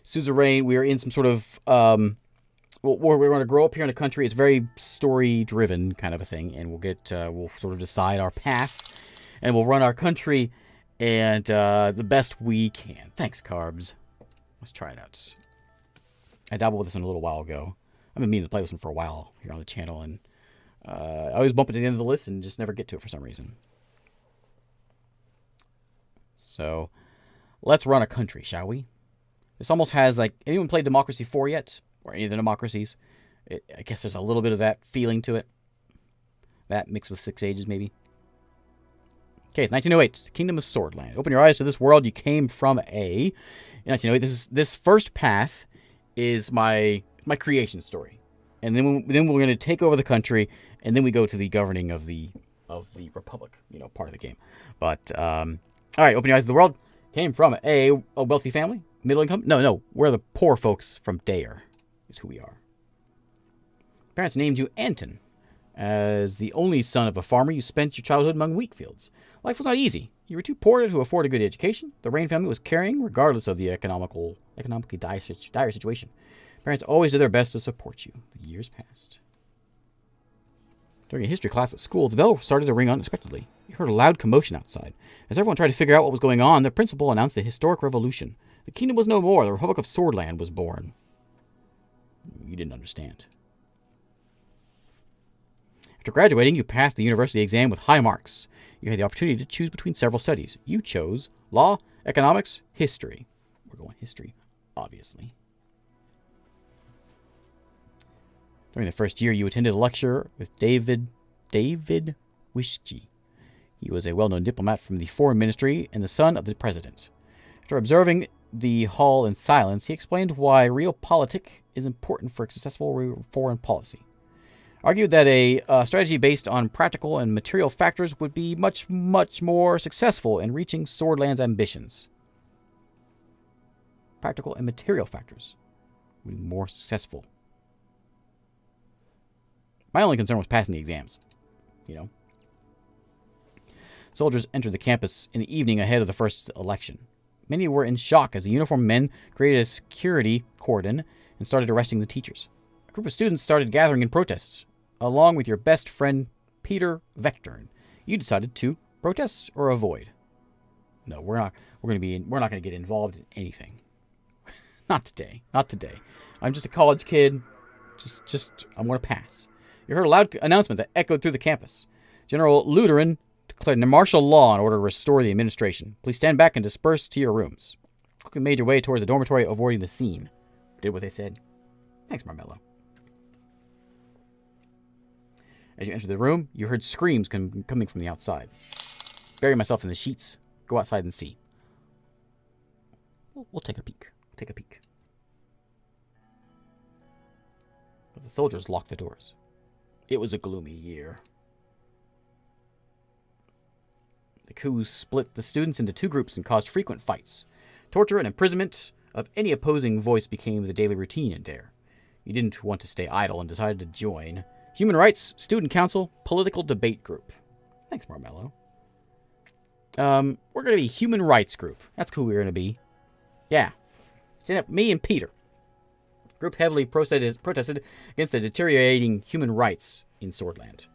Suzerain. We are in some sort of we're going to grow up here in a country. It's very story-driven kind of a thing, and we'll sort of decide our path, and we'll run our country, and the best we can. Thanks, Carbs. Let's try it out. I dabbled with this one a little while ago. I've been meaning to play this one for a while here on the channel, and I always bump it to the end of the list and just never get to it for some reason. So, let's run a country, shall we? This almost has, like, anyone played Democracy 4 yet? Or any of the democracies? I guess there's a little bit of that feeling to it. That mixed with 6 Ages, maybe. Okay, it's 1908. Kingdom of Sordland. Open your eyes to this world you came from In 1908, this first path is my creation story. And then we're going to take over the country, and then we go to the governing of the republic, part of the game. But, all right, open your eyes to the world. Came from a wealthy family, middle income. No, we're the poor folks from Dare, is who we are. Parents named you Anton. As the only son of a farmer, you spent your childhood among wheat fields. Life was not easy. You were too poor to afford a good education. The Rayne family was carrying, regardless of the economically dire situation. Parents always did their best to support you. The years passed. During a history class at school, the bell started to ring unexpectedly. You heard a loud commotion outside. As everyone tried to figure out what was going on, the principal announced the historic revolution. The kingdom was no more. The Republic of Sordland was born. You didn't understand. After graduating, you passed the university exam with high marks. You had the opportunity to choose between several studies. You chose law, economics, history. We're going history, obviously. During the first year, you attended a lecture with David Wishchi. He was a well-known diplomat from the foreign ministry and the son of the president. After observing the hall in silence, he explained why realpolitik is important for successful foreign policy. Argued that a strategy based on practical and material factors would be much, much more successful in reaching Sordland's ambitions. Practical and material factors would be more successful. My only concern was passing the exams, Soldiers entered the campus in the evening ahead of the first election. Many were in shock as the uniformed men created a security cordon and started arresting the teachers. A group of students started gathering in protests. Along with your best friend, Peter Vectern, you decided to protest or avoid. No, we're not going to get involved in anything. Not today. I'm just a college kid. I'm going to pass. You heard a loud announcement that echoed through the campus. General Lutheran declared martial law in order to restore the administration. Please stand back and disperse to your rooms. Quickly made your way towards the dormitory, avoiding the scene. Did what they said. Thanks, Marmello. As you entered the room, you heard screams coming from the outside. Bury myself in the sheets. Go outside and see. We'll take a peek. But the soldiers locked the doors. It was a gloomy year. The coup split the students into 2 groups and caused frequent fights. Torture and imprisonment of any opposing voice became the daily routine in Dare. You didn't want to stay idle and decided to join Human Rights, Student Council, Political Debate Group. Thanks, Marmello. We're going to be Human Rights Group. That's who we're going to be. Yeah. Stand up, me and Peter. Group heavily protested against the deteriorating human rights in Sordland.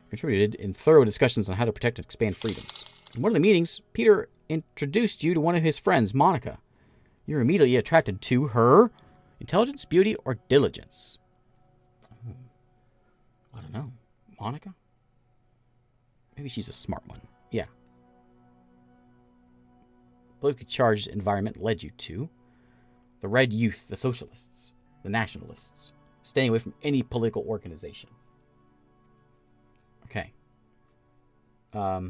Contributed in thorough discussions on how to protect and expand freedoms. In one of the meetings, Peter introduced you to one of his friends, Monica. You're immediately attracted to her intelligence, beauty, or diligence. I don't know. Monica? Maybe she's a smart one. Yeah. Politically charged environment led you to the Red Youth, the Socialists, the Nationalists, staying away from any political organization. Okay. I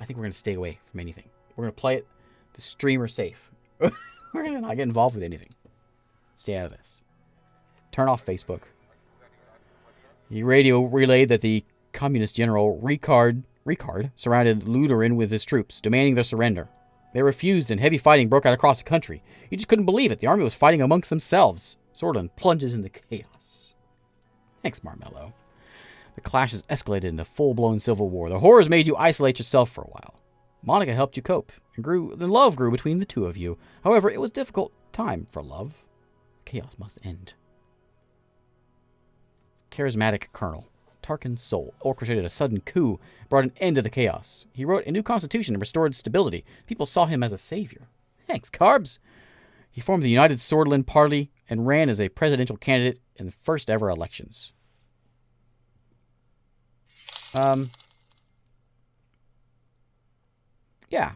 think we're going to stay away from anything. We're going to play it the streamer safe. We're going to not get involved with anything. Stay out of this. Turn off Facebook. The radio relayed that the communist general Ricard surrounded Lutheran with his troops, demanding their surrender. They refused, and heavy fighting broke out across the country. You just couldn't believe it. The army was fighting amongst themselves. Sordland plunges into chaos. Thanks, Marmello. The clashes escalated into full-blown civil war. The horrors made you isolate yourself for a while. Monica helped you cope, and love grew between the two of you. However, it was a difficult time for love. Chaos must end. Charismatic Colonel Tarkin Sol orchestrated a sudden coup, brought an end to the chaos. He wrote a new constitution and restored stability. People saw him as a savior. Thanks, Carbs. He formed the United Sordland Party and ran as a presidential candidate in the first ever elections. Yeah.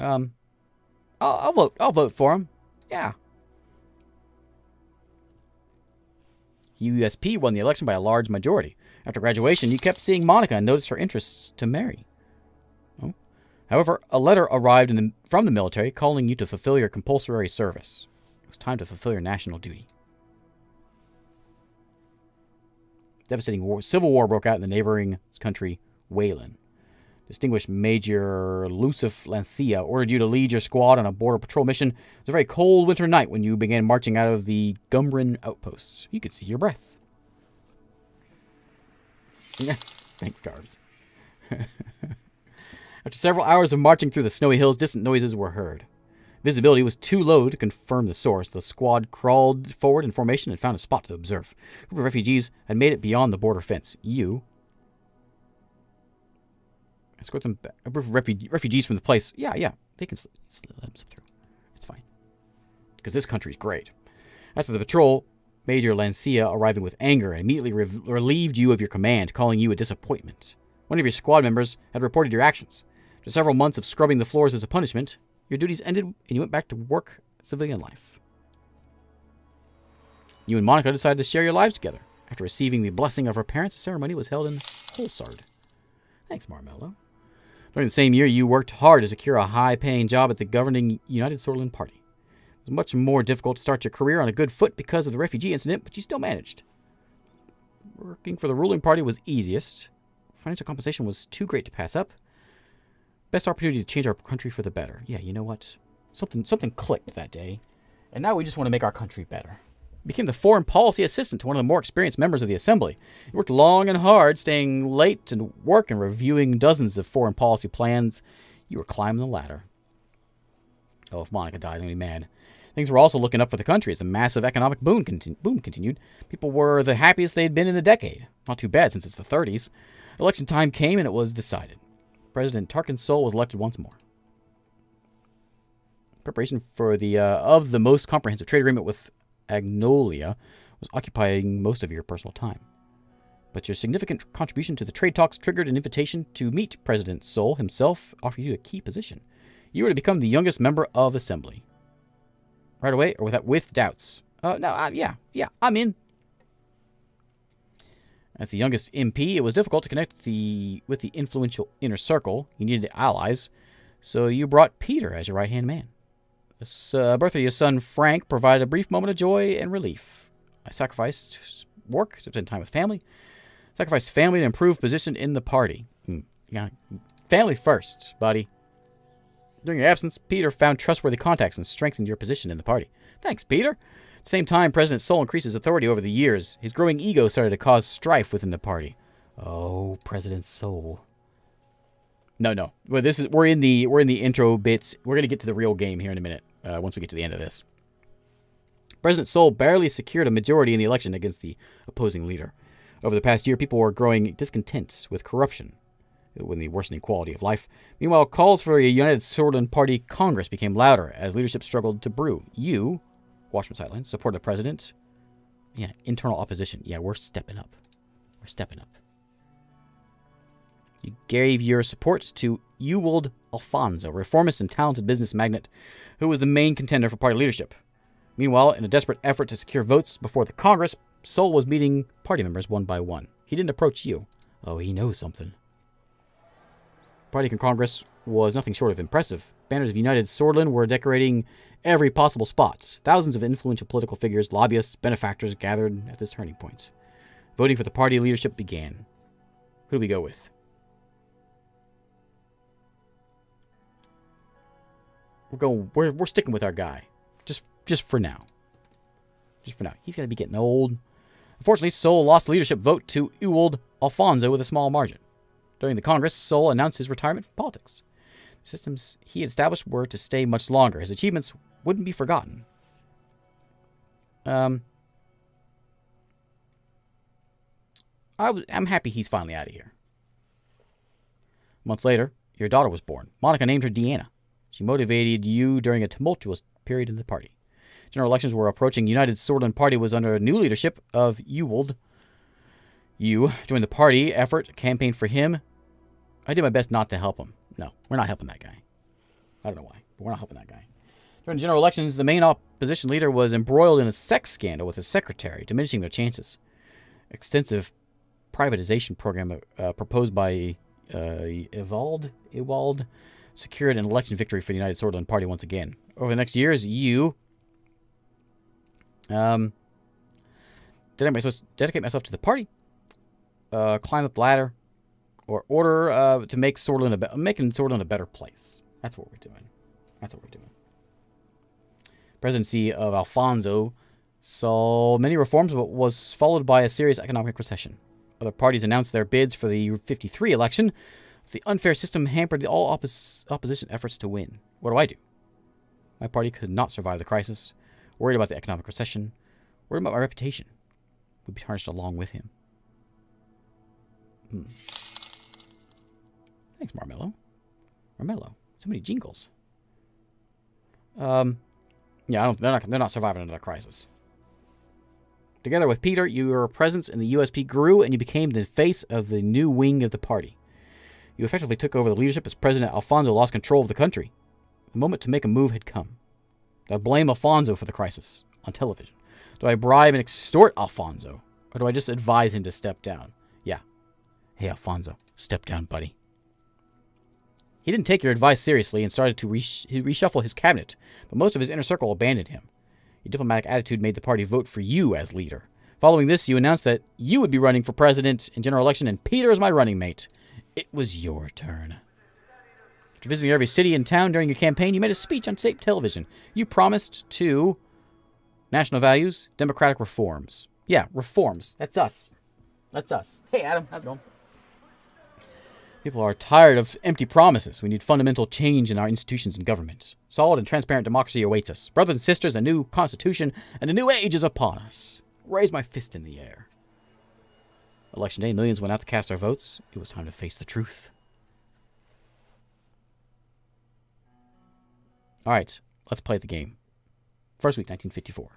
I'll vote. I'll vote for him. Yeah. USP won the election by a large majority. After graduation, you kept seeing Monica and noticed her interests to marry. Oh. However, a letter arrived from the military calling you to fulfill your compulsory service. It was time to fulfill your national duty. Devastating civil war broke out in the neighboring country, Wayland. Distinguished Major Lucif Lancia ordered you to lead your squad on a border patrol mission. It was a very cold winter night when you began marching out of the Gumrin outposts. You could see your breath. Thanks, Carbs. After several hours of marching through the snowy hills, distant noises were heard. Visibility was too low to confirm the source. The squad crawled forward in formation and found a spot to observe. A group of refugees had made it beyond the border fence. You escort them back. A group of refugees from the place. Yeah, they can let them slip through. It's fine. Because this country's great. After the patrol, Major Lancia, arriving with anger, immediately relieved you of your command, calling you a disappointment. One of your squad members had reported your actions. After several months of scrubbing the floors as a punishment, your duties ended and you went back to work civilian life. You and Monica decided to share your lives together. After receiving the blessing of her parents, the ceremony was held in Holsard. Thanks, Marmello. During the same year, you worked hard to secure a high-paying job at the governing United Sordland Party. It was much more difficult to start your career on a good foot because of the refugee incident, but you still managed. Working for the ruling party was easiest. Financial compensation was too great to pass up. Best opportunity to change our country for the better. Yeah, you know what? Something clicked that day, and now we just want to make our country better. You became the foreign policy assistant to one of the more experienced members of the assembly. You worked long and hard, staying late to work and reviewing dozens of foreign policy plans. You were climbing the ladder. Oh, if Monica dies, I'm going to be mad. Things were also looking up for the country as a massive economic boom continued. People were the happiest they'd been in a decade. Not too bad since it's the 30s. Election time came and it was decided. President Tarkin Sol was elected once more. Preparation for the most comprehensive trade agreement with Agnolia was occupying most of your personal time. But your significant contribution to the trade talks triggered an invitation to meet President Sol himself, offering you a key position. You were to become the youngest member of Assembly. Right away, or with doubts? Yeah, I'm in. As the youngest MP, it was difficult to connect with the influential inner circle. You needed allies, so you brought Peter as your right-hand man. The birth of your son, Frank, provided a brief moment of joy and relief. I sacrificed work to spend time with family. Sacrificed family to improve position in the party. Yeah, family first, buddy. During your absence, Peter found trustworthy contacts and strengthened your position in the party. Thanks, Peter. At the same time, President Sol increased his authority over the years. His growing ego started to cause strife within the party. Oh, President Sol. No. Well, we're in the intro bits. We're gonna get to the real game here in a minute. Once we get to the end of this. President Sol barely secured a majority in the election against the opposing leader. Over the past year, people were growing discontent with corruption, with the worsening quality of life. Meanwhile, calls for a United Sordland Party Congress became louder as leadership struggled to brew. You, watch from sidelines, supported the president. Yeah, internal opposition. Yeah, we're stepping up. You gave your support to Ewald Alfonso, a reformist and talented business magnate who was the main contender for party leadership. Meanwhile, in a desperate effort to secure votes before the Congress, Sol was meeting party members one by one. He didn't approach you. Oh, he knows something. Party Congress was nothing short of impressive. Banners of United Sordland were decorating every possible spot. Thousands of influential political figures, lobbyists, benefactors gathered at this turning point. Voting for the party leadership began. Who do we go with? We're sticking with our guy. Just for now. He's going to be getting old. Unfortunately, Sol lost the leadership vote to Ewald Alfonso with a small margin. During the Congress, Sol announced his retirement from politics. The systems he had established were to stay much longer. His achievements wouldn't be forgotten. I'm happy he's finally out of here. A month later, your daughter was born. Monica named her Deanna. She motivated you during a tumultuous period in the party. General elections were approaching. United Sordland Party was under new leadership of Ewald. You joined the party effort, campaigned for him. I did my best not to help him. No, we're not helping that guy. I don't know why, but we're not helping that guy. During the general elections, the main opposition leader was embroiled in a sex scandal with his secretary, diminishing their chances. Extensive privatization program proposed by Ewald secured an election victory for the United Sordland Party once again. Over the next years, you dedicate myself to the party, climb up the ladder, or order to make making Sordland a better place. That's what we're doing. That's what we're doing. Presidency of Alfonso saw many reforms, but was followed by a serious economic recession. Other parties announced their bids for the 53 election. The unfair system hampered all opposition efforts to win. What do? My party could not survive the crisis. Worried about the economic recession. Worried about my reputation. Would be tarnished along with him. Thanks, Marmello. So many jingles. Yeah, they're not surviving another crisis. Together with Peter, your presence in the USP grew, and you became the face of the new wing of the party. You effectively took over the leadership as President Alfonso lost control of the country. The moment to make a move had come. Do I blame Alfonso for the crisis on television? Do I bribe and extort Alfonso? Or do I just advise him to step down? Yeah. Hey, Alfonso, step down, buddy. He didn't take your advice seriously and started to reshuffle his cabinet, but most of his inner circle abandoned him. Your diplomatic attitude made the party vote for you as leader. Following this, you announced that you would be running for president in general election, and Peter is my running mate. It was your turn. After visiting every city and town during your campaign, you made a speech on state television. You promised to national values, democratic reforms. Yeah, reforms. That's us. That's us. Hey, Adam. How's it going? People are tired of empty promises. We need fundamental change in our institutions and government. Solid and transparent democracy awaits us. Brothers and sisters, a new constitution and a new age is upon us. Raise my fist in the air. Election day, millions went out to cast their votes. It was time to face the truth. All right, let's play the game. First week, 1954.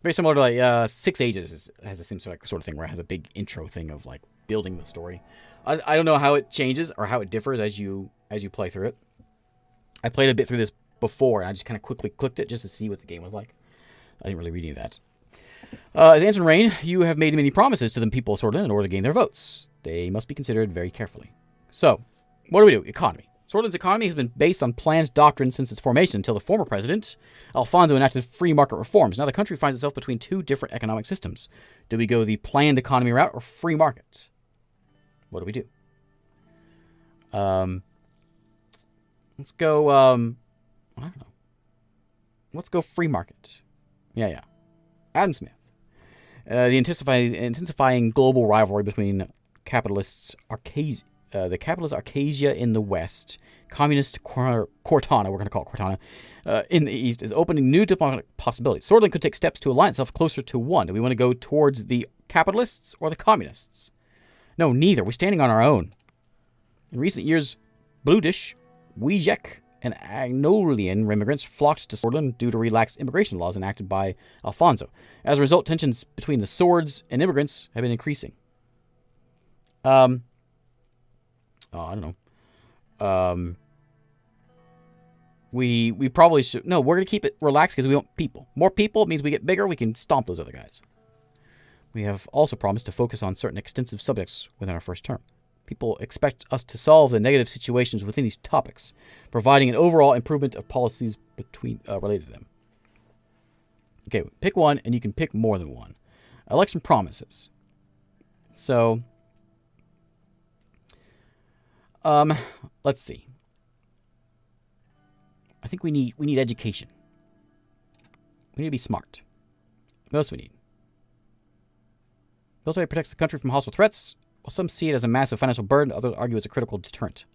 Very similar to like 6 Ages has the same sort of thing where it has a big intro thing of like building the story. I don't know how it changes or how it differs as you play through it. I played a bit through this before, and I just kind of quickly clicked it just to see what the game was like. I didn't really read any of that. As President Rayne, you have made many promises to the people of Sordland in order to gain their votes. They must be considered very carefully. So, what do? Economy. Sordland's economy has been based on planned doctrine since its formation until the former president, Alfonso, enacted free market reforms. Now the country finds itself between two different economic systems. Do we go the planned economy route or free market? What do we do? Let's go, I don't know. Let's go free market. Yeah. Adam Smith. The intensifying global rivalry between the capitalist Arcasia in the west, communist Cortana, we're going to call it Cortana, in the east, is opening new diplomatic possibilities. Sordland could take steps to align itself closer to one. Do we want to go towards the capitalists or the communists? No, neither. We're standing on our own. In recent years, Bludish, Wijek, and Agnolian immigrants flocked to Sordland due to relaxed immigration laws enacted by Alfonso. As a result, tensions between the Swords and immigrants have been increasing. I don't know. We probably should. No, we're going to keep it relaxed because we want people. More people means we get bigger. We can stomp those other guys. We have also promised to focus on certain extensive subjects within our first term. People expect us to solve the negative situations within these topics, providing an overall improvement of policies related to them. Okay, pick one, and you can pick more than one. Election promises. So, let's see. I think we need education. We need to be smart. What else we need? Military protects the country from hostile threats. While some see it as a massive financial burden, others argue it's a critical deterrent.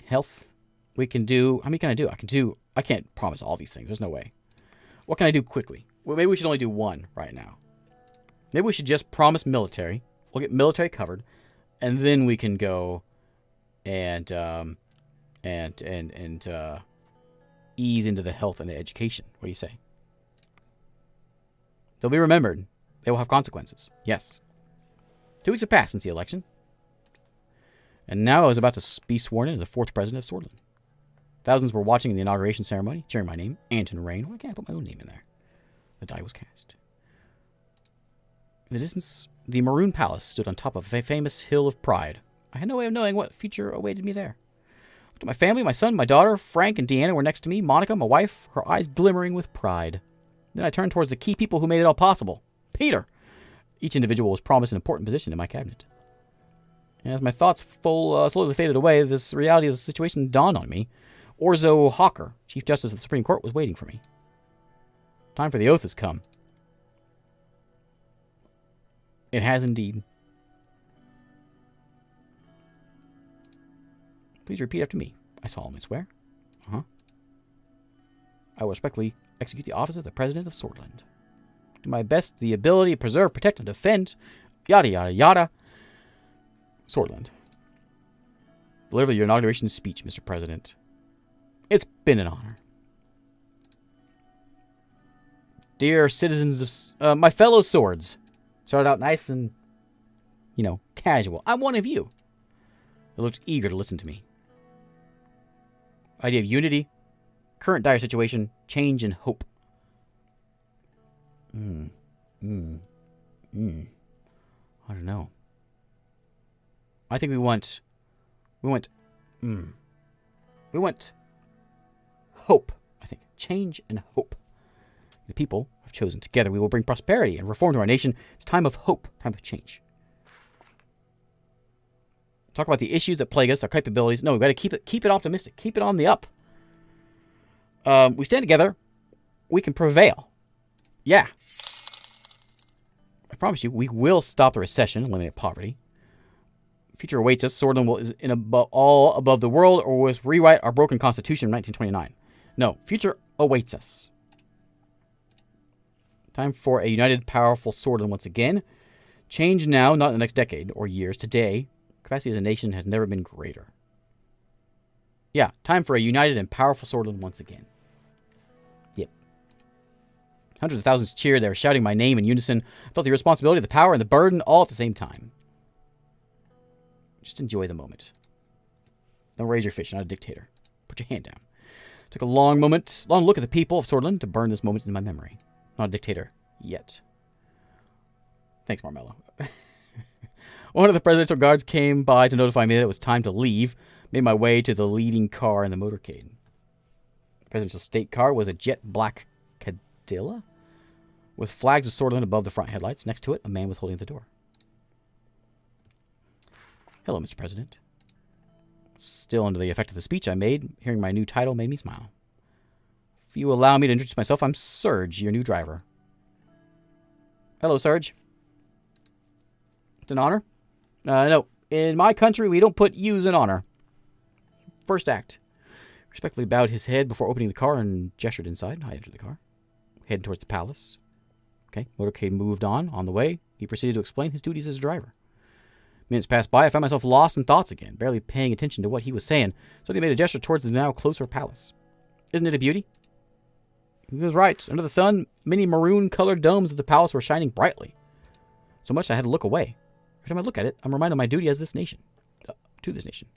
Health. We can do... How many can I do? I can't promise all these things. There's no way. What can I do quickly? Well, maybe we should only do one right now. Maybe we should just promise military. We'll get military covered. And then we can go and ease into the health and the education. What do you say? They'll be remembered. They will have consequences. Yes. 2 weeks have passed since the election. And now I was about to be sworn in as the 4th president of Sordland. Thousands were watching the inauguration ceremony, cheering my name, President Rayne. Why can't I put my own name in there? The die was cast. In the distance, the Maroon Palace stood on top of a famous hill of pride. I had no way of knowing what future awaited me there. I looked at my family, my son, my daughter, Frank and Deanna were next to me, Monica, my wife, her eyes glimmering with pride. Then I turned towards the key people who made it all possible. Peter! Each individual was promised an important position in my cabinet. And as my thoughts slowly faded away, this reality of the situation dawned on me. Orzo Hawker, Chief Justice of the Supreme Court, was waiting for me. Time for the oath has come. It has indeed. Please repeat after me. I solemnly swear. I will respectfully execute the office of the President of Sordland. Do my best to the ability to preserve, protect, and defend. Yada, yada, yada. Sordland. Deliver your inauguration speech, Mr. President. It's been an honor. Dear citizens of... my fellow swords. Started out nice and, casual. I'm one of you. They looked eager to listen to me. Idea of unity, current dire situation, change, and hope. I don't know. I think we want hope. I think change and hope. The people have chosen together. We will bring prosperity and reform to our nation. It's time of hope, time of change. Talk about the issues that plague us, our capabilities. No, we've got to keep it optimistic. Keep it on the up. We stand together. We can prevail. Yeah. I promise you, we will stop the recession, eliminate poverty. Future awaits us. Sordland is all above the world, or will rewrite our broken constitution in 1929. No, future awaits us. Time for a united, powerful Sordland once again. Change now, not in the next decade or years. Today, capacity as a nation has never been greater. Yeah, time for a united and powerful Sordland once again. Yep. Hundreds of thousands cheered. They were shouting my name in unison. I felt the responsibility, the power, and the burden all at the same time. Just enjoy the moment. Don't raise your fist. You're not a dictator. Put your hand down. Took a long look at the people of Sordland to burn this moment in my memory. Not a dictator yet. Thanks, Marmello. One of the presidential guards came by to notify me that it was time to leave. Made my way to the leading car in the motorcade. The presidential state car was a jet black Cadilla with flags of Sordland above the front headlights. Next to it, a man was holding the door. Hello, Mr. President. Still under the effect of the speech I made, hearing my new title made me smile. If you allow me to introduce myself, I'm Serge, your new driver. Hello, Serge. It's an honor? No. In my country, we don't put yous in honor. First act. Respectfully bowed his head before opening the car and gestured inside. I entered the car, heading towards the palace. Okay, motorcade moved on the way. He proceeded to explain his duties as a driver. Minutes passed by. I found myself lost in thoughts again, barely paying attention to what he was saying. So he made a gesture towards the now closer palace. Isn't it a beauty? He was right. Under the sun, many maroon-colored domes of the palace were shining brightly. So much I had to look away. Every time I look at it, I'm reminded of my duty as this nation. To this nation.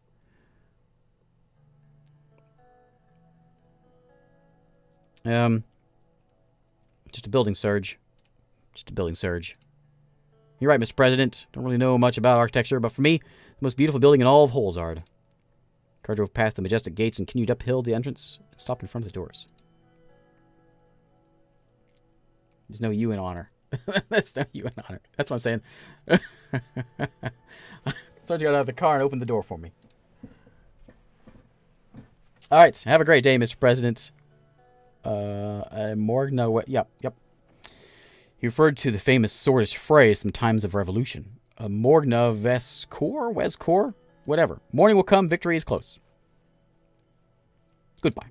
Just a building surge. Just a building surge. You're right, Mr. President. Don't really know much about architecture, but for me, the most beautiful building in all of Holzard. Car drove past the majestic gates and continued uphill the entrance and stopped in front of the doors. There's no you in honor. There's no you in honor. That's what I'm saying. Sergeant got out of the car and opened the door for me. All right. Have a great day, Mr. President. Morgue? No, what? Yep. He referred to the famous swordish phrase from times of revolution. Morgna Wes Cor? Whatever. Morning will come, victory is close. Goodbye.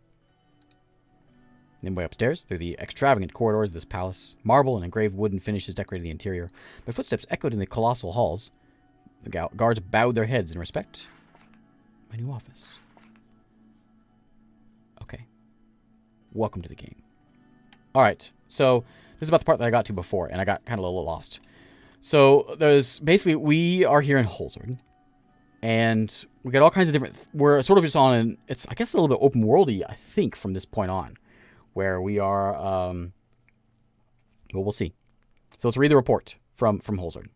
Then way upstairs, through the extravagant corridors of this palace, marble and engraved wooden finishes decorated the interior. My footsteps echoed in the colossal halls. The guards bowed their heads in respect. My new office. Okay. Welcome to the game. Alright, so this is about the part that I got to before, and I got kind of a little lost. So, there's basically, we are here in Holzard, and we got all kinds of different, we're sort of just on an, it's, I guess, a little bit open worldy, I think, from this point on, where we are, well, we'll see. So, let's read the report from Holzard.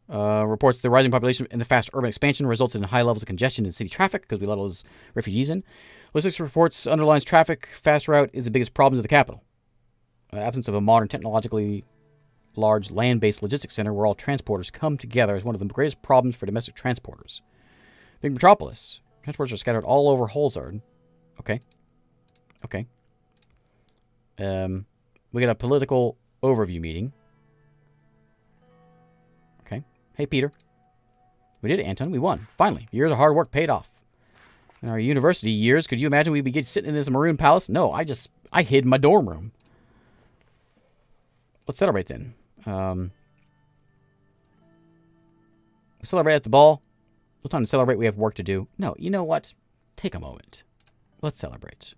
Reports the rising population and the fast urban expansion resulted in high levels of congestion in city traffic because we let all those refugees in. Logistics reports underlines traffic fast route is the biggest problem of the capital. Absence of a modern, technologically large land-based logistics center where all transporters come together is one of the greatest problems for domestic transporters. Big metropolis. Transporters are scattered all over Holzard. Okay. Okay. We got a political overview meeting. Okay. Hey, Peter. We did it, Anton. We won. Finally. Years of hard work paid off. In our university years, could you imagine we'd be sitting in this maroon palace? No, I hid in my dorm room. Let's celebrate then. We celebrate at the ball. No time to celebrate. We have work to do. No, you know what? Take a moment. Let's celebrate.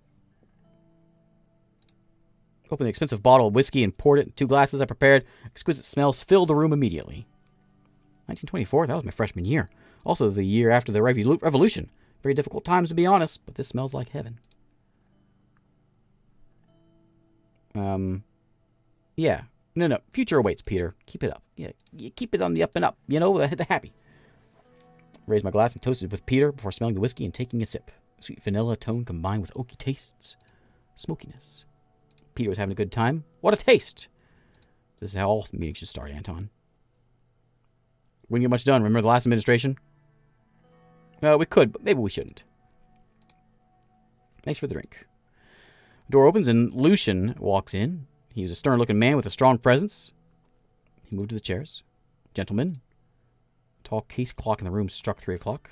Opened the expensive bottle of whiskey and poured it in 2 glasses I prepared. Exquisite smells filled the room immediately. 1924, that was my freshman year. Also the year after the revolution. Very difficult times, to be honest, but this smells like heaven. Yeah. No. Future awaits, Peter. Keep it up. Yeah, you keep it on the up and up. You know, the happy. Raised my glass and toasted with Peter before smelling the whiskey and taking a sip. Sweet vanilla tone combined with oaky tastes. Smokiness. Peter was having a good time. What a taste! This is how all meetings should start, Anton. We didn't get much done. Remember the last administration? We could, but maybe we shouldn't. Thanks for the drink. The door opens and Lucian walks in. He was a stern-looking man with a strong presence. He moved to the chairs. Gentlemen. A tall case clock in the room struck 3 o'clock.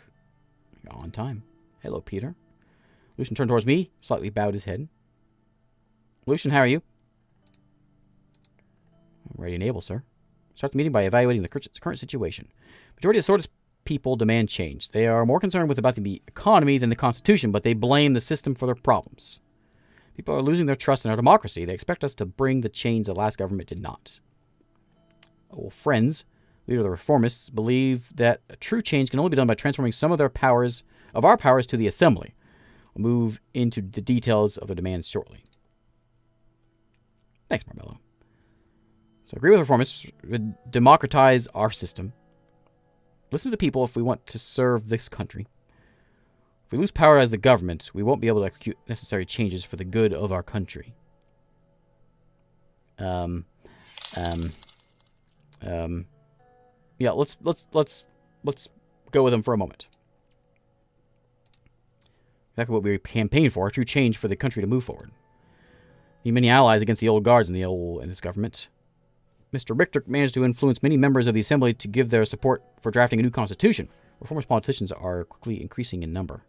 On time. Hello, Peter. Lucian turned towards me, slightly bowed his head. Lucian, how are you? I'm ready and able, sir. Start the meeting by evaluating the current situation. Majority of Sordland people demand change. They are more concerned about the economy than the Constitution, but they blame the system for their problems. People are losing their trust in our democracy. They expect us to bring the change the last government did not. Well, friends, leader of the reformists, believe that a true change can only be done by transforming some of our powers to the assembly. We'll move into the details of the demands shortly. Thanks, Marmello. So agree with reformists, democratize our system. Listen to the people if we want to serve this country. If we lose power as the government, we won't be able to execute necessary changes for the good of our country. Yeah, let's go with them for a moment. Exactly what we campaigned for, a true change for the country to move forward. Need many allies against the old guards in this government. Mr. Richter managed to influence many members of the Assembly to give their support for drafting a new constitution. Reformist politicians are quickly increasing in number.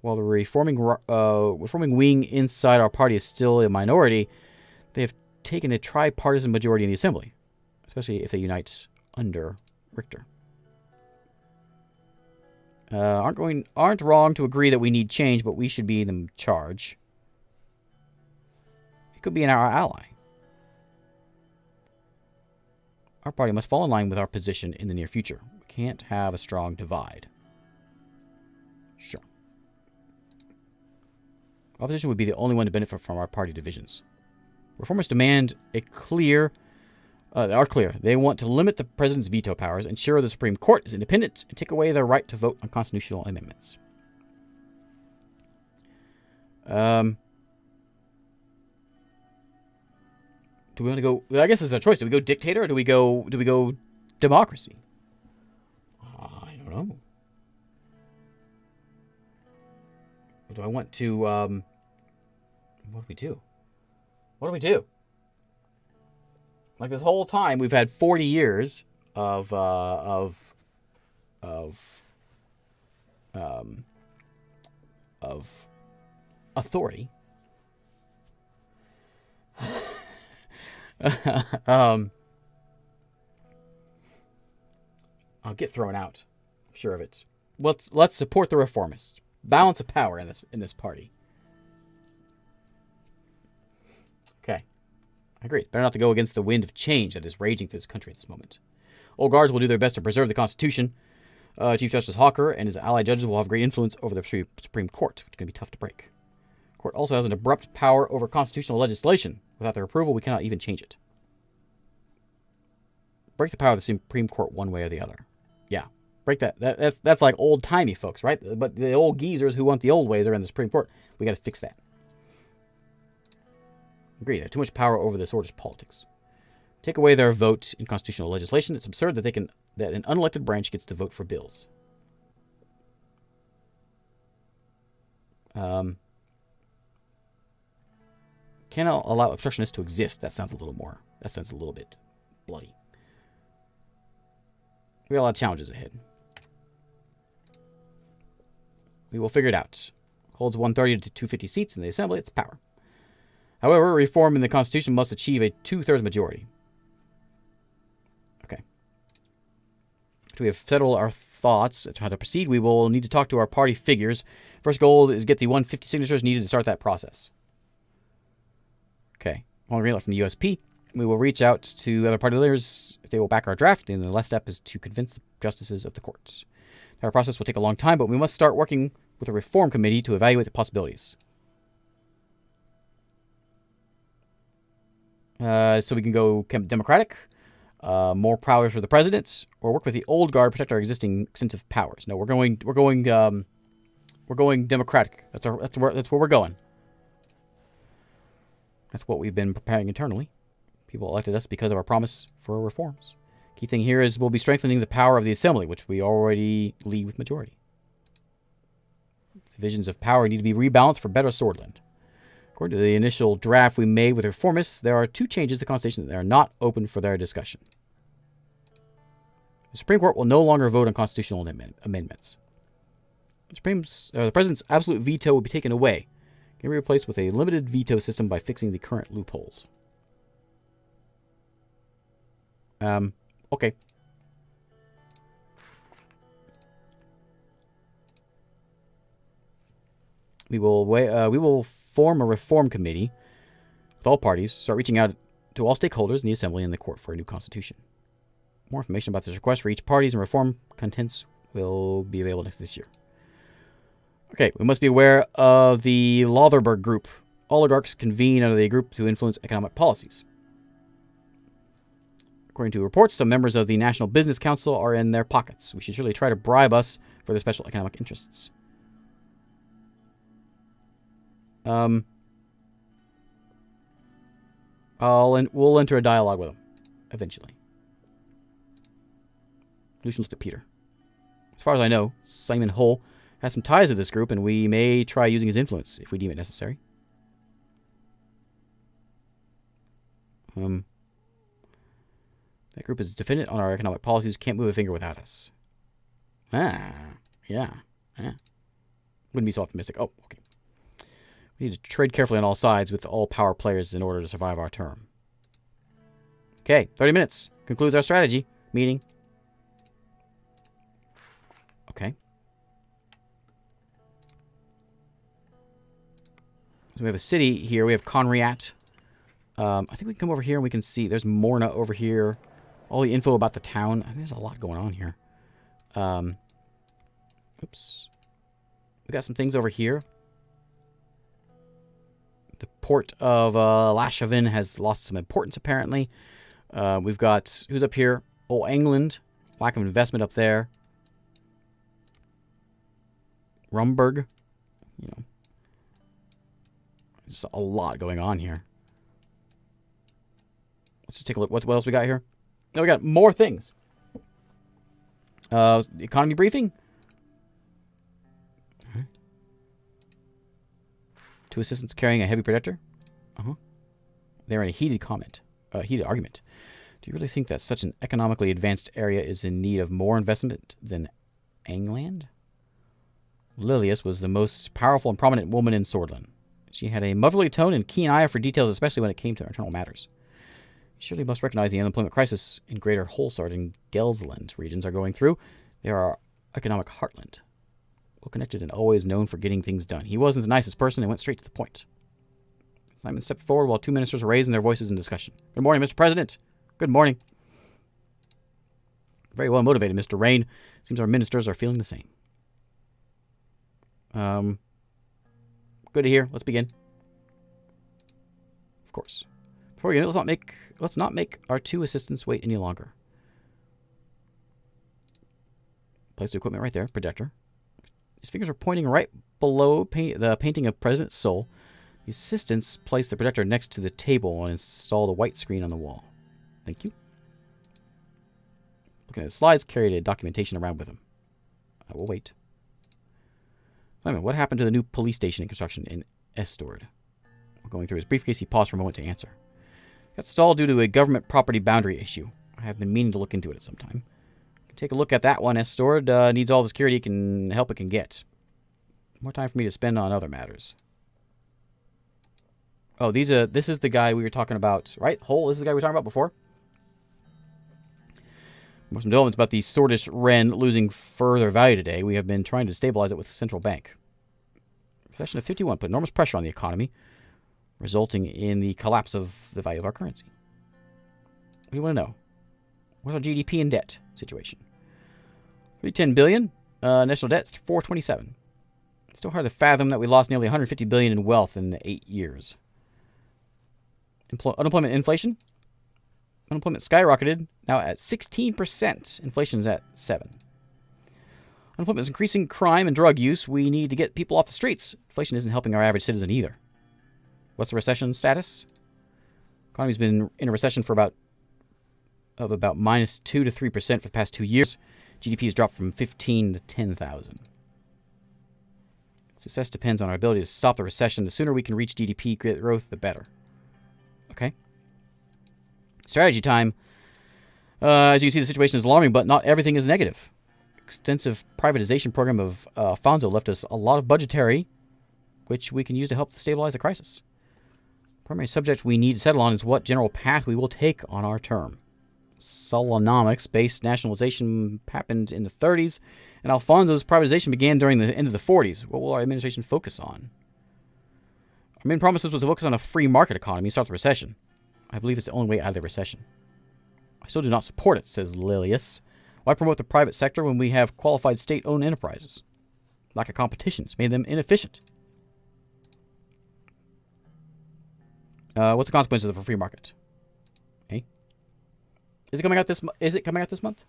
While the reforming wing inside our party is still a minority, they have taken a tripartisan majority in the Assembly, especially if they unite under Richter. Aren't wrong to agree that we need change, but we should be in charge. It could be our ally. Our party must fall in line with our position in the near future. We can't have a strong divide. Sure. Opposition would be the only one to benefit from our party divisions. Reformers demand are clear. They want to limit the president's veto powers, ensure the Supreme Court is independent, and take away their right to vote on constitutional amendments. Do we want to go? I guess it's a choice. Do we go dictator or do we go democracy? I don't know. Or do I want to? What do we do? What do we do? Like this whole time, we've had 40 years of authority. I'll get thrown out. I'm sure of it. Let's support the reformists. Balance of power in this party. Okay. I agree. Better not to go against the wind of change that is raging through this country at this moment. Old guards will do their best to preserve the Constitution. Chief Justice Hawker and his allied judges will have great influence over the Supreme Court, which is going to be tough to break. The court also has an abrupt power over constitutional legislation. Without their approval, we cannot even change it. Break the power of the Supreme Court one way or the other. Yeah, break that. That's like old-timey folks, right? But the old geezers who want the old ways are in the Supreme Court. We got to fix that. Agree. They have too much power over this order's politics. Take away their vote in constitutional legislation. It's absurd that an unelected branch gets to vote for bills. Cannot allow obstructionists to exist. That sounds a little bit bloody. We got a lot of challenges ahead. We will figure it out. Holds 130 to 250 seats in the Assembly. It's power. However, reform in the Constitution must achieve a 2/3 majority. Okay. After we have settled our thoughts on how to proceed, we will need to talk to our party figures. First goal is get the 150 signatures needed to start that process. Okay. On green light from the USP, we will reach out to other party leaders if they will back our draft, and the last step is to convince the justices of the courts. Our process will take a long time, but we must start working with a reform committee to evaluate the possibilities. So we can go democratic, more power for the president, or work with the old guard, protect our existing extensive powers. No, we're going democratic. That's where we're going. That's what we've been preparing internally. People elected us because of our promise for reforms. Key thing here is we'll be strengthening the power of the Assembly, which we already lead with majority. Divisions of power need to be rebalanced for better Sordland. According to the initial draft we made with reformists, there are 2 changes to the Constitution that are not open for their discussion. The Supreme Court will no longer vote on constitutional amendments. The President's absolute veto will be taken away. It can be replaced with a limited veto system by fixing the current loopholes. Okay. We will form a reform committee with all parties, start reaching out to all stakeholders in the Assembly and the Court for a new constitution. More information about this request for each parties and reform contents will be available next this year. Okay, we must be aware of the Lotherberg Group. Oligarchs convene under the group to influence economic policies. According to reports, some members of the National Business Council are in their pockets. We should surely try to bribe us for their special economic interests. We'll enter a dialogue with them, eventually. Lucian looked at Peter. As far as I know, Simon Hull has some ties to this group, and we may try using his influence if we deem it necessary. That group is dependent on our economic policies, can't move a finger without us. Yeah. Wouldn't be so optimistic. Oh, okay. We need to trade carefully on all sides with all power players in order to survive our term. Okay, 30 minutes. Concludes our strategy meeting. Okay. So we have a city here. We have Conriat. I think we can come over here and we can see there's Morna over here. All the info about the town. I think there's a lot going on here. Oops. We got some things over here. The port of Lashavin has lost some importance, apparently. We've got... Who's up here? Oh, England. Lack of investment up there. Rumburg. You know. Just a lot going on here. Let's just take a look. What else we got here? Oh, we got more things. Economy briefing. Right. 2 assistants carrying a heavy protector. They're in a heated comment. heated argument. Do you really think that such an economically advanced area is in need of more investment than England? Lilius was the most powerful and prominent woman in Sordland. She had a motherly tone and keen eye for details, especially when it came to internal matters. You surely must recognize the unemployment crisis in Greater Holsard and Gelsland regions are going through. They are our economic heartland. Well connected and always known for getting things done. He wasn't the nicest person and went straight to the point. Simon stepped forward while two ministers were raising their voices in discussion. Good morning, Mr. President. Good morning. Very well motivated, Mr. Rayne. Seems our ministers are feeling the same. Good to hear. Let's begin. Of course. Before we begin, let's not make our two assistants wait any longer. Place the equipment right there. Projector. His fingers are pointing right below the painting of President's soul. The assistants placed the projector next to the table and installed a white screen on the wall. Thank you. Looking at the slides, carried a documentation around with him. I will wait. Wait a minute, what happened to the new police station in construction in Estord? Going through his briefcase, he paused for a moment to answer. Got stalled due to a government property boundary issue. I have been meaning to look into it at some time. Take a look at that one. Estord needs all the security it can get. More time for me to spend on other matters. Oh, this is the guy we were talking about, right? This is the guy we were talking about before. More some developments about the Sordis Ren losing further value today. We have been trying to stabilize it with the central bank. Recession of 51 put enormous pressure on the economy, resulting in the collapse of the value of our currency. What do you want to know? What's our GDP and debt situation? 310 billion. National debt 427. It's still hard to fathom that we lost nearly 150 billion in wealth in 8 years. Unemployment, inflation. Unemployment skyrocketed, now at 16%. Inflation's at 7%. Unemployment is increasing crime and drug use. We need to get people off the streets. Inflation isn't helping our average citizen either. What's the recession status? Economy's been in a recession for about -2 to 3% for the past 2 years. GDP has dropped from 15 to 10,000. Success depends on our ability to stop the recession. The sooner we can reach GDP growth, the better. Okay. Strategy time. As you can see, the situation is alarming, but not everything is negative. Extensive privatization program of Alfonso left us a lot of budgetary, which we can use to help stabilize the crisis. Primary subject we need to settle on is what general path we will take on our term. Solonomics-based nationalization happened in the 30s, and Alfonso's privatization began during the end of the 40s. What will our administration focus on? Our main promises was to focus on a free market economy and start the recession. I believe it's the only way out of the recession. I still do not support it, says Lilius. Why promote the private sector when we have qualified state-owned enterprises? Lack of competition has made them inefficient. What's the consequences of a free market? Okay. Is it coming out this month?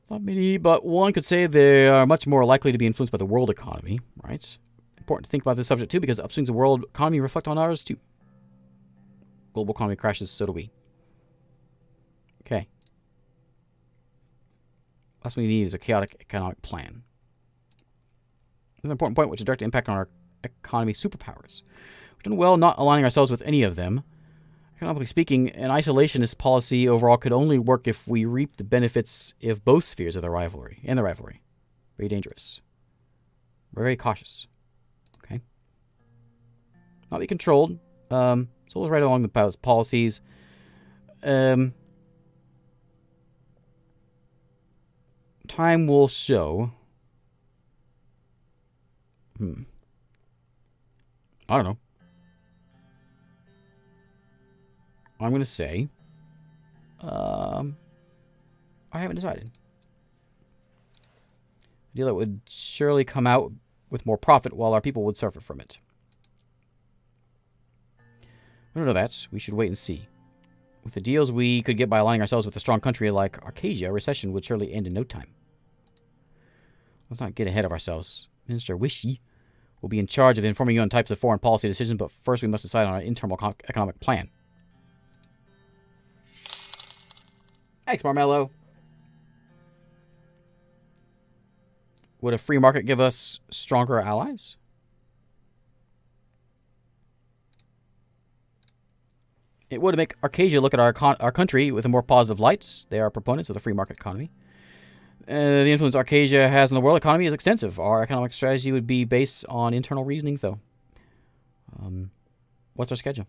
Not many, but one could say they are much more likely to be influenced by the world economy, right? Important to think about this subject too, because upswings of world economy reflect on ours too. Global economy crashes, so do we. Okay. Last thing we need is a chaotic economic plan. Another important point, which is direct impact on our economy superpowers. We've done well not aligning ourselves with any of them. Economically speaking, an isolationist policy overall could only work if we reap the benefits of both spheres of the rivalry. Very dangerous. We're very cautious. Okay. Not be controlled. So let's right along the policies. Time will show. I don't know. I'm going to say, I haven't decided. A deal that would surely come out with more profit while our people would suffer from it. We don't know that. We should wait and see. With the deals we could get by aligning ourselves with a strong country like Arcadia, a recession would surely end in no time. Let's not get ahead of ourselves. Minister Wishy will be in charge of informing you on types of foreign policy decisions, but first we must decide on our internal economic plan. Thanks, Marmello. Would a free market give us stronger allies? It would make Arcadia look at our country with a more positive light. They are proponents of the free market economy. The influence Arcadia has on the world economy is extensive. Our economic strategy would be based on internal reasoning, though. What's our schedule?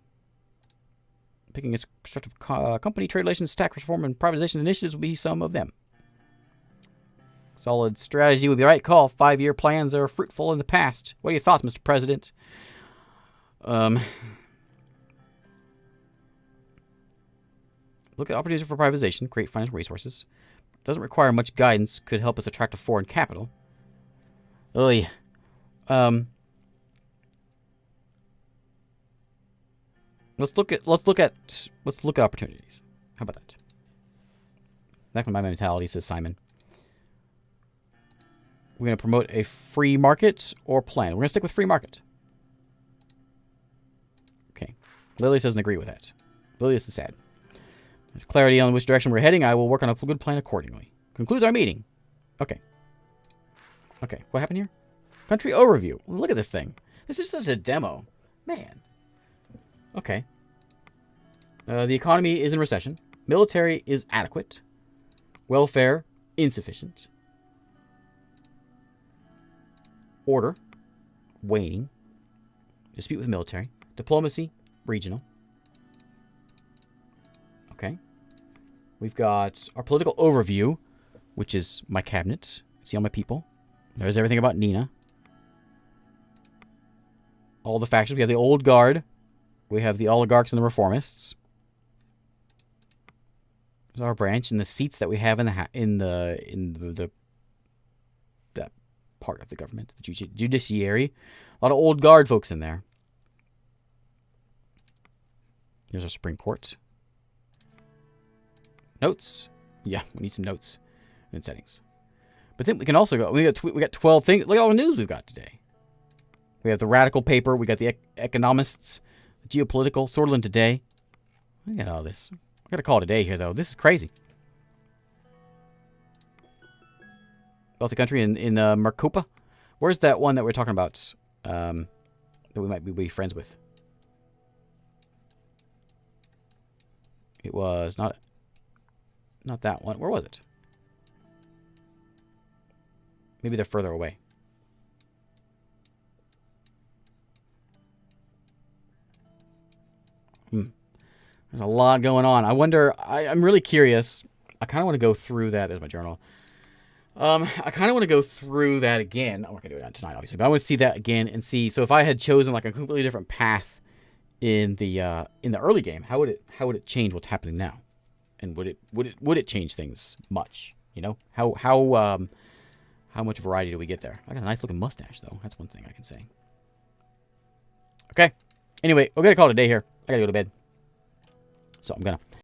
Picking its constructive company, trade relations, tax reform, and privatization initiatives will be some of them. Solid strategy would be the right call. 5-year plans are fruitful in the past. What are your thoughts, Mr. President? Look at opportunities for privatization, create financial resources. Doesn't require much guidance. Could help us attract a foreign capital. Let's look at opportunities. How about that? Back in my mentality, says Simon. We're going to promote a free market or plan. We're going to stick with free market. Okay. Lilius doesn't agree with that. Lilius is sad. There's clarity on which direction we're heading. I will work on a good plan accordingly. Concludes our meeting. Okay. Okay. What happened here? Country overview. Look at this thing. This is just a demo. Man. Okay. The economy is in recession. Military is adequate. Welfare, insufficient. Order, waning. Dispute with military. Diplomacy, regional. Okay. We've got our political overview, which is my cabinet. See all my people. There's everything about Nina. All the factions. We have the old guard. We have the oligarchs and the reformists. There's our branch and the seats that we have in the that part of the government, the judiciary. A lot of old guard folks in there. There's our Supreme Court. Notes. Yeah, we need some notes and settings. But then we can also go. We got 12 things. Look at all the news we've got today. We have the radical paper. We got the economists, the geopolitical, Sordland today. Look at all this. I got to call it a day here, though. This is crazy. Wealthy country in Maricopa. Where's that one that we're talking about that we might be friends with? It was not that one. Where was it? Maybe they're further away. There's a lot going on. I wonder, I'm really curious. I kind of want to go through that. There's my journal. I kind of want to go through that again. I'm not going to do it tonight, obviously, but I want to see that again and see. So if I had chosen like a completely different path in the early game, how would it change what's happening now? And would it change things much? You know, how much variety do we get there? I got a nice looking mustache though. That's one thing I can say. Okay. Anyway, we're gonna call it a day here. I gotta go to bed. So I'm gonna